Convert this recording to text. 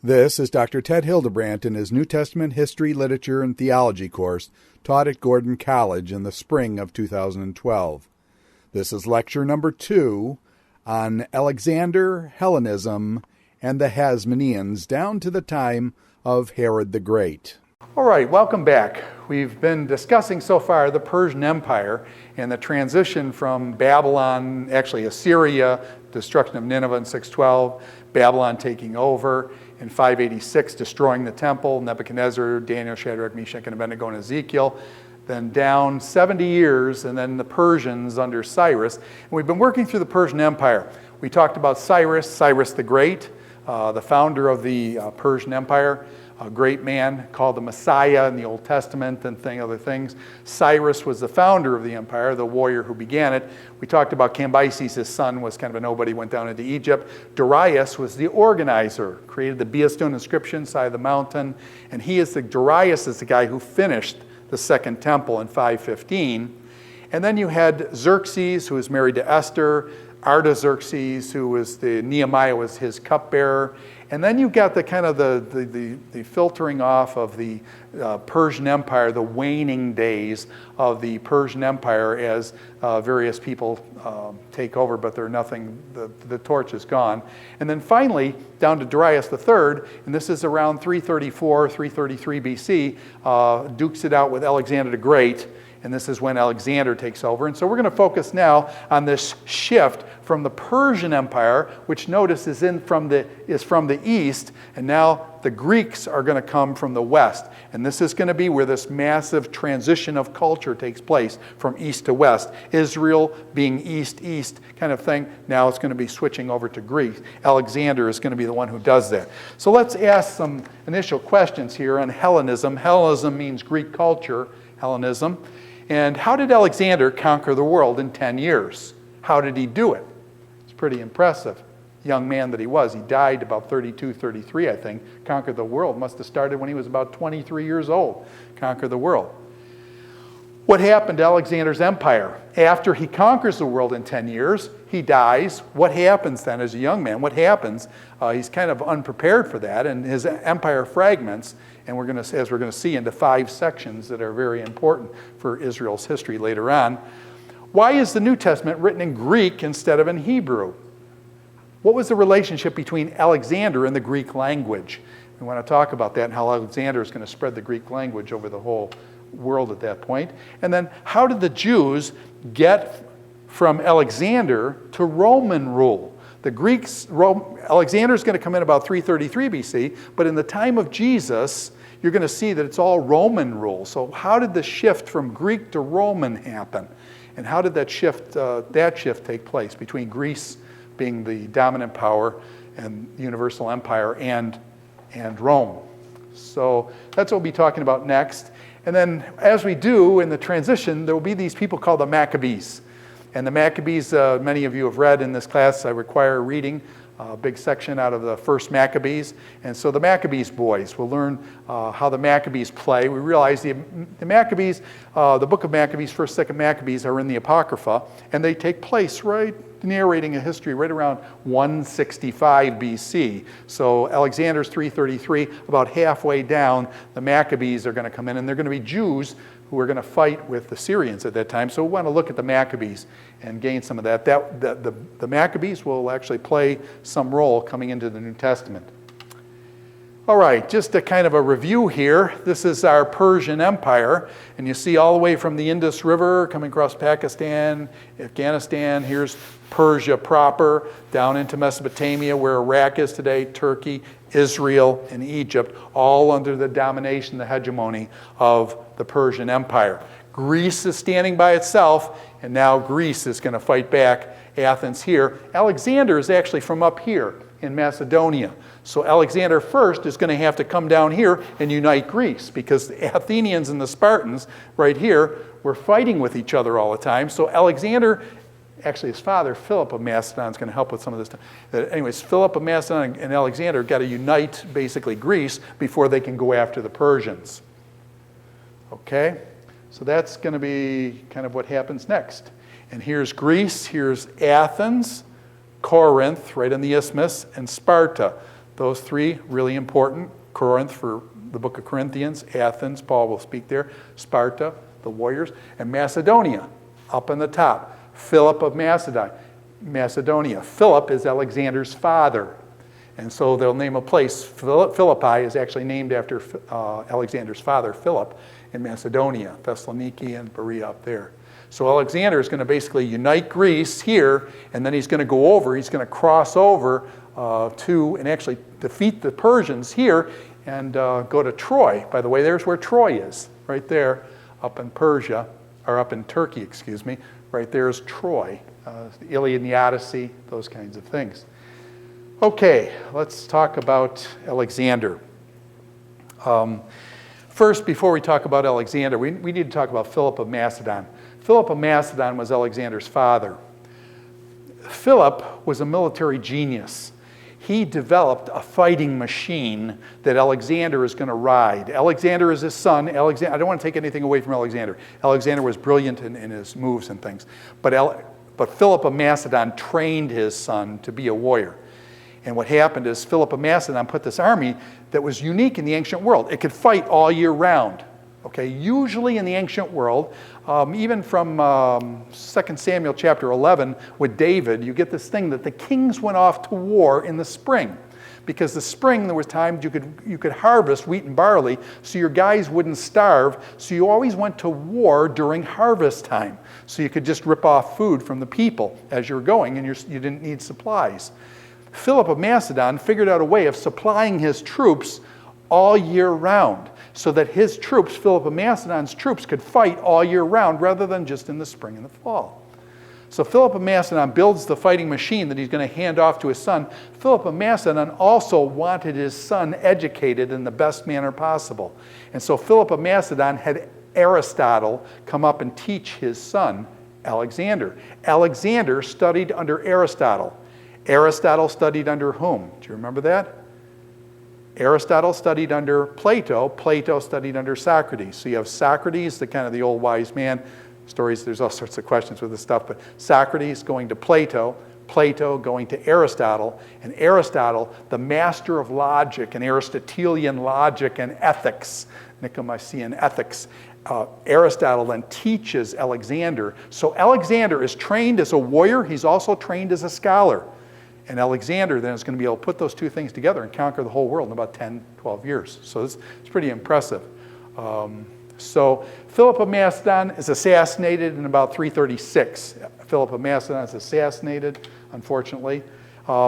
This is Dr. Ted Hildebrandt in his New Testament History, Literature, and Theology course taught at Gordon College in the spring of 2012. This is lecture number 2 on Alexander, Hellenism, and the Hasmoneans down to the time of Herod the Great. All right, welcome back. We've been discussing so far the Persian Empire and the transition from Babylon, actually Assyria, destruction of Nineveh in 612, Babylon taking over, in 586 destroying the temple, Nebuchadnezzar, Daniel, Shadrach, Meshach, and Abednego, and Ezekiel. Then down 70 years, and then the Persians under Cyrus. And we've been working through the Persian Empire. We talked about Cyrus the Great, the founder of the Persian Empire, a great man called the Messiah in the Old Testament and other things. Cyrus was the founder of the empire, the warrior who began it. We talked about Cambyses, his son, was kind of a nobody, went down into Egypt. Darius was the organizer, created the Behistun inscription side of the mountain, and Darius is the guy who finished the second temple in 515. And then you had Xerxes, who was married to Esther, Artaxerxes, who was Nehemiah was his cupbearer. And then you got the kind of the filtering off of the Persian Empire, the waning days of the Persian Empire as various people take over, but they're nothing, the torch is gone. And then finally, down to Darius III, and this is around 334, 333 BC, dukes it out with Alexander the Great. And this is when Alexander takes over. And so we're going to focus now on this shift from the Persian Empire, which notice is from the east, and now the Greeks are going to come from the west. And this is going to be where this massive transition of culture takes place from east to west. Israel being east-east kind of thing. Now it's going to be switching over to Greece. Alexander is going to be the one who does that. So let's ask some initial questions here on Hellenism. Hellenism means Greek culture, Hellenism. And how did Alexander conquer the world in 10 years? How did he do it? It's pretty impressive. Young man that he was. He died about 32, 33, I think. Conquered the world. Must have started when he was about 23 years old. Conquered the world. What happened to Alexander's empire? After he conquers the world in 10 years, he dies. What happens then as a young man? What happens? He's kind of unprepared for that, and his empire fragments. And as we're going to see, into 5 sections that are very important for Israel's history later on. Why is the New Testament written in Greek instead of in Hebrew? What was the relationship between Alexander and the Greek language? We want to talk about that and how Alexander is going to spread the Greek language over the whole world at that point. And then how did the Jews get from Alexander to Roman rule? The Greeks, Alexander is going to come in about 333 BC, but in the time of Jesus, you're going to see that it's all Roman rule. So how did the shift from Greek to Roman happen? And how did that shift take place between Greece being the dominant power and universal empire and Rome? So that's what we'll be talking about next. And then as we do in the transition, there will be these people called the Maccabees. And the Maccabees, many of you have read in this class, I require reading a big section out of the first Maccabees. And so the Maccabees boys will learn how the Maccabees play. We realize the Maccabees, the book of Maccabees, 1st, 2nd Maccabees are in the Apocrypha, and they take place narrating a history right around 165 BC. So Alexander's 333, about halfway down, the Maccabees are going to come in, and they're going to be Jews who are going to fight with the Syrians at that time. So we want to look at the Maccabees and gain some of that. The Maccabees will actually play some role coming into the New Testament. All right, just a kind of a review here. This is our Persian Empire, and you see all the way from the Indus River coming across Pakistan, Afghanistan. Here's Persia proper, down into Mesopotamia, where Iraq is today, Turkey, Israel, and Egypt, all under the domination, the hegemony of the Persian Empire. Greece is standing by itself, and now Greece is going to fight back. Athens here. Alexander is actually from up here in Macedonia. So Alexander first is going to have to come down here and unite Greece, because the Athenians and the Spartans right here were fighting with each other all the time. So Alexander, actually his father, Philip of Macedon, is going to help with some of this stuff. Anyways, Philip of Macedon and Alexander got to unite basically Greece before they can go after the Persians. Okay? So that's going to be kind of what happens next. And here's Greece, here's Athens, Corinth, right in the isthmus, and Sparta. Those three, really important. Corinth for the book of Corinthians, Athens, Paul will speak there, Sparta, the warriors, and Macedonia, up on the top. Philip of Macedonia. Philip is Alexander's father. And so they'll name a place. Philippi is actually named after Alexander's father, Philip, in Macedonia, Thessaloniki and Berea up there. So Alexander is going to basically unite Greece here, and then he's going to cross over to and actually defeat the Persians here and go to Troy. By the way, there's where Troy is, right there, up in Persia, or up in Turkey, excuse me. Right there is Troy, the Iliad and the Odyssey, those kinds of things. Okay, let's talk about Alexander. First, before we talk about Alexander, we need to talk about Philip of Macedon. Philip of Macedon was Alexander's father. Philip was a military genius. He developed a fighting machine that Alexander is going to ride. Alexander is his son. I don't want to take anything away from Alexander. Alexander was brilliant in his moves and things. But Philip of Macedon trained his son to be a warrior. And what happened is Philip of Macedon put this army that was unique in the ancient world. It could fight all year round. Okay, usually in the ancient world, even from 2 Samuel chapter 11 with David, you get this thing that the kings went off to war in the spring. Because the spring, there was times you could harvest wheat and barley, so your guys wouldn't starve. So you always went to war during harvest time. So you could just rip off food from the people as you were going, and you didn't need supplies. Philip of Macedon figured out a way of supplying his troops all year round, so that his troops, Philip of Macedon's troops, could fight all year round rather than just in the spring and the fall. So Philip of Macedon builds the fighting machine that he's going to hand off to his son. Philip of Macedon also wanted his son educated in the best manner possible. And so Philip of Macedon had Aristotle come up and teach his son, Alexander. Alexander studied under Aristotle. Aristotle studied under whom? Do you remember that? Aristotle studied under Plato. Plato studied under Socrates. So you have Socrates, the old wise man. Stories, there's all sorts of questions with this stuff, but Socrates going to Plato, Plato going to Aristotle, and Aristotle, the master of logic and Aristotelian logic and ethics, Nicomachean ethics. Aristotle then teaches Alexander. So Alexander is trained as a warrior. He's also trained as a scholar. And Alexander then is going to be able to put those two things together and conquer the whole world in about 10, 12 years. So it's pretty impressive. So Philip of Macedon is assassinated in about 336. Philip of Macedon is assassinated, unfortunately.